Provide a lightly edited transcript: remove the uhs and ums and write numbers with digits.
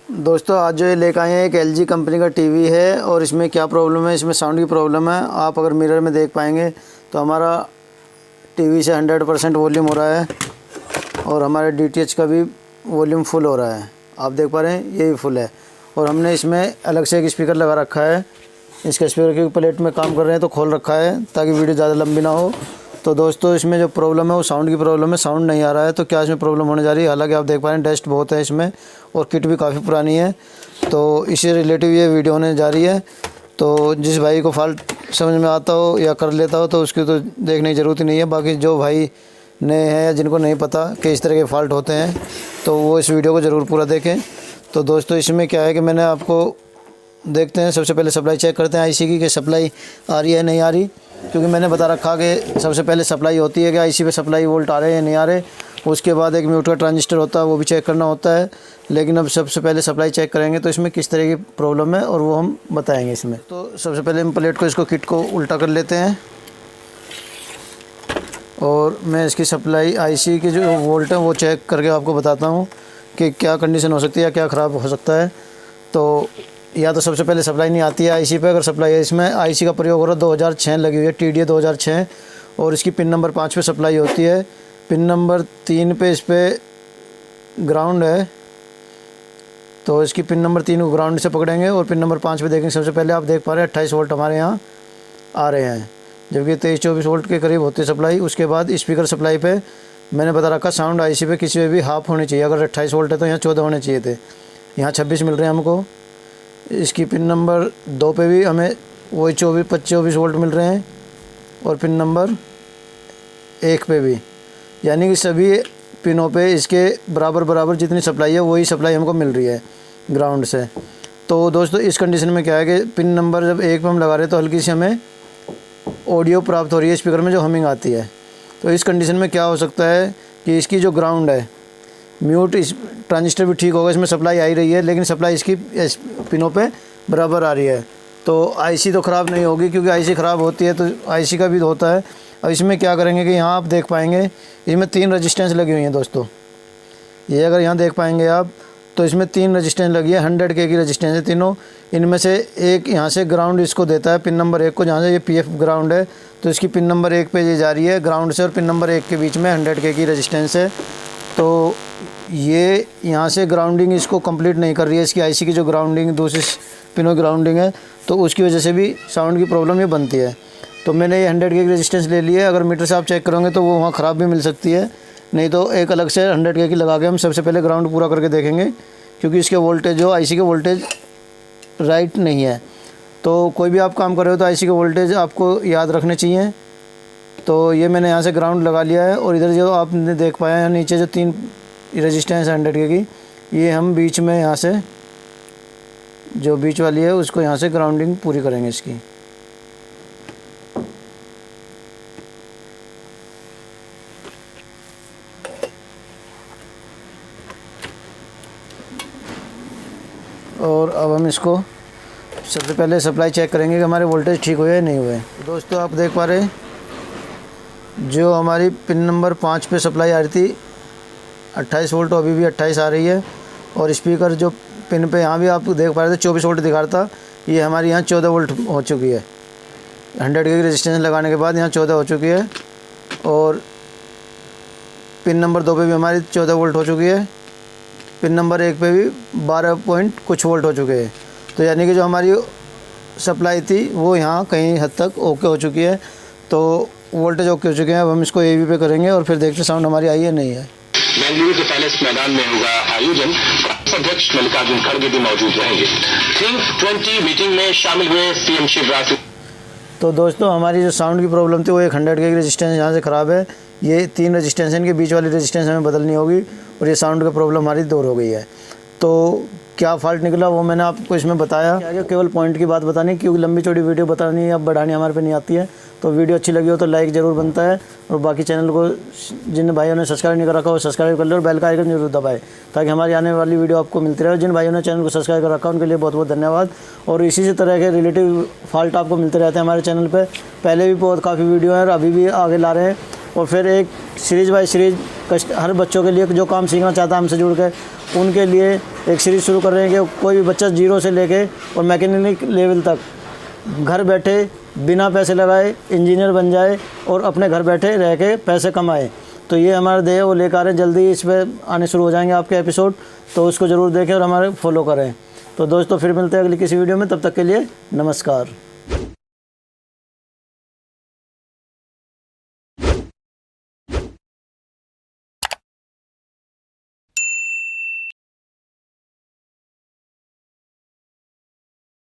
दोस्तों आज जो ये लेकर आए हैं एक LG कंपनी का टीवी है और इसमें क्या प्रॉब्लम है, इसमें साउंड की प्रॉब्लम है। आप अगर मिरर में देख पाएंगे तो हमारा टीवी से 100% वॉल्यूम हो रहा है और हमारे DTH का भी वॉल्यूम फुल हो रहा है। आप देख पा रहे हैं ये भी फुल है और हमने इसमें अलग से एक स्पीकर लगा रखा है। इसके स्पीकर की प्लेट में काम कर रहे हैं तो खोल रखा है ताकि वीडियो ज़्यादा लंबी ना हो। तो दोस्तों इसमें जो प्रॉब्लम है वो साउंड की प्रॉब्लम है, साउंड नहीं आ रहा है। तो क्या इसमें प्रॉब्लम होने जा रही है? हालांकि आप देख पा रहे हैं डस्ट बहुत है इसमें और किट भी काफ़ी पुरानी है, तो इसी रिलेटिव ये वीडियो होने जा रही है। तो जिस भाई को फॉल्ट समझ में आता हो या कर लेता हो तो उसकी तो देखने की ज़रूरत ही नहीं है। बाकी जो भाई नए हैं या जिनको नहीं पता कि इस तरह के फ़ॉल्ट होते हैं तो वो इस वीडियो को ज़रूर पूरा देखें। तो दोस्तों इसमें क्या है कि मैंने आपको देखते हैं, सबसे पहले सप्लाई चेक करते हैं आईसी की कि सप्लाई आ रही है नहीं आ रही, क्योंकि मैंने बता रखा कि सबसे पहले सप्लाई होती है कि आईसी पे सप्लाई वोल्ट आ रहे हैं नहीं आ रहे। उसके बाद एक म्यूट का ट्रांजिस्टर होता है वो भी चेक करना होता है, लेकिन अब सबसे पहले सप्लाई चेक करेंगे तो इसमें किस तरह की प्रॉब्लम है और वो हम बताएंगे इसमें। तो सबसे पहले हम प्लेट को इसको किट को उल्टा कर लेते हैं और मैं इसकी सप्लाई आईसी की जो वोल्ट है वो चेक करके आपको बताता हूँ कि क्या कंडीशन हो सकती है या क्या ख़राब हो सकता है। तो या तो सबसे पहले सप्लाई नहीं आती है आईसी पे। अगर सप्लाई है, इसमें आईसी का प्रयोग हो रहा है 2006 लगी हुई है, TDA 2006, और इसकी पिन नंबर 5 पे सप्लाई होती है। पिन नंबर 3 पे इस पर ग्राउंड है, तो इसकी पिन नंबर 3 को ग्राउंड से पकड़ेंगे और पिन नंबर 5 पे देखेंगे। सबसे पहले आप देख पा रहे हैं 28 वोल्ट हमारे यहाँ आ रहे हैं, जबकि 23-24 वोल्ट के करीब होती है सप्लाई। उसके बाद स्पीकर सप्लाई पे मैंने बता रखा साउंड आईसी पे किसी में भी हाफ होनी चाहिए। अगर 28 वोल्ट है तो यहाँ 14 होने चाहिए थे, यहाँ 26 मिल रहे हैं हमको। इसकी पिन नंबर 2 पे भी हमें वही 24 वोल्ट मिल रहे हैं और पिन नंबर 1 पे भी, यानी कि सभी पिनों पे इसके बराबर जितनी सप्लाई है वही सप्लाई हमको मिल रही है ग्राउंड से। तो दोस्तों इस कंडीशन में क्या है कि पिन नंबर जब 1 पे हम लगा रहे हैं तो हल्की सी हमें ऑडियो प्राप्त हो रही है स्पीकर में, जो हमिंग आती है। तो इस कंडीशन में क्या हो सकता है कि इसकी जो ग्राउंड है म्यूट इस ट्रांजिस्टर भी ठीक होगा, इसमें सप्लाई आ ही रही है लेकिन सप्लाई इसकी पिनों पे बराबर आ रही है। तो आईसी तो ख़राब नहीं होगी, क्योंकि आईसी ख़राब होती है तो आईसी का भी होता है। अब इसमें क्या करेंगे कि यहाँ आप देख पाएंगे इसमें 3 रजिस्टेंस लगी हुई हैं दोस्तों। ये अगर यहाँ देख पाएंगे आप तो इसमें 3 रजिस्टेंस लगी है, 100K की रजिस्टेंस है तीनों। इनमें से एक यहाँ से ग्राउंड इसको देता है पिन नंबर 1 को, जहाँ से ये PF ग्राउंड है तो इसकी पिन नंबर 1 पे ये जा रही है ग्राउंड से, और पिन नंबर 1 के बीच में 100K की रजिस्टेंस है। तो ये यहाँ से ग्राउंडिंग इसको कंप्लीट नहीं कर रही है, इसकी आईसी की जो ग्राउंडिंग दूसरी पिनों की ग्राउंडिंग है, तो उसकी वजह से भी साउंड की प्रॉब्लम ये बनती है। तो मैंने ये 100K की रेजिस्टेंस ले ली है। अगर मीटर से आप चेक करोगे तो वो वहाँ ख़राब भी मिल सकती है, नहीं तो एक अलग से 100K की लगा के हम सबसे पहले ग्राउंड पूरा करके देखेंगे, क्योंकि इसके वोल्टेज जो आईसी के वोल्टेज राइट नहीं है। तो कोई भी आप काम कर रहे हो तो आईसी के वोल्टेज आपको याद रखने चाहिए। तो ये मैंने यहाँ से ग्राउंड लगा लिया है और इधर जो आपने देख पाया है नीचे जो 3 रेजिस्टेंस 100K की, ये हम बीच में यहाँ से जो बीच वाली है उसको यहाँ से ग्राउंडिंग पूरी करेंगे इसकी। और अब हम इसको सबसे पहले सप्लाई चेक करेंगे कि हमारे वोल्टेज ठीक हुए या नहीं हुए। दोस्तों आप देख पा रहे हैं जो हमारी पिन नंबर 5 पे सप्लाई आ रही थी 28 वोल्ट, अभी भी 28 आ रही है। और स्पीकर जो पिन पे यहाँ भी आप देख पा रहे थे 24 वोल्ट दिखा रहा था, ये हमारी यहाँ 14 वोल्ट हो चुकी है। 100K की रेजिस्टेंस लगाने के बाद यहाँ 14 हो चुकी है और पिन नंबर 2 पे भी हमारी 14 वोल्ट हो चुकी है। पिन नंबर 1 पे भी 12 पॉइंट कुछ वोल्ट हो चुके हैं। तो यानी कि जो हमारी सप्लाई थी वो यहाँ कहीं हद तक ओके हो चुकी है। तो वोल्टेज ओके हो चुके हैं। अब हम इसको AV पे करेंगे और फिर देखते साउंड हमारी आई है नहीं है। बेंगलुरु के पैलेस मैदान में होगा आयोजन, अध्यक्ष मल्लिकार्जुन खड़गे भी मौजूद रहेंगे। थिंक 20 मीटिंग में शामिल हुए CM शिवराज सिंह। तो दोस्तों हमारी जो साउंड की प्रॉब्लम थी वो एक 100K की रेजिस्टेंस यहाँ से ख़राब है। ये 3 रेजिस्टेंस इनके बीच वाली रेजिस्टेंस हमें बदलनी होगी और ये साउंड की प्रॉब्लम हमारी दूर हो गई है। तो क्या फ़ॉल्ट निकला वो मैंने आपको इसमें बताया। आगे केवल पॉइंट की बात बतानी, क्योंकि लंबी चौड़ी वीडियो बतानी या बढ़ानी हमारे पे नहीं आती है। तो वीडियो अच्छी लगी हो तो लाइक ज़रूर बनता है, और बाकी चैनल को जिन भाइयों ने सब्सक्राइब नहीं कर रखा वो सब्सक्राइब कर लो और बेल का आइकन जरूर दबाएं, ताकि हमारी आने वाली वीडियो आपको मिलती रहे। जिन भाइयों ने चैनल को सब्सक्राइब कर रखा उनके लिए बहुत बहुत धन्यवाद। और इसी से तरह के रिलेटिव फॉल्ट आपको मिलते रहते हैं हमारे चैनल पर। पहले भी बहुत काफ़ी वीडियो हैं और अभी भी आगे ला रहे हैं। और फिर एक सीरीज़ बाय सीरीज़ हर बच्चों के लिए जो काम सीखना चाहता है हमसे जुड़ के, उनके लिए एक सीरीज़ शुरू कर रहे हैं कि कोई भी बच्चा जीरो से लेके और मैकेनिक लेवल तक घर बैठे बिना पैसे लगाए इंजीनियर बन जाए और अपने घर बैठे रह के पैसे कमाए। तो ये हमारा ध्येय वो लेकर आ रहे हैं, जल्दी इस पर आने शुरू हो जाएंगे आपके एपिसोड, तो उसको ज़रूर देखें और हमारे फॉलो करें। तो दोस्तों फिर मिलते हैं अगली किसी वीडियो में, तब तक के लिए नमस्कार।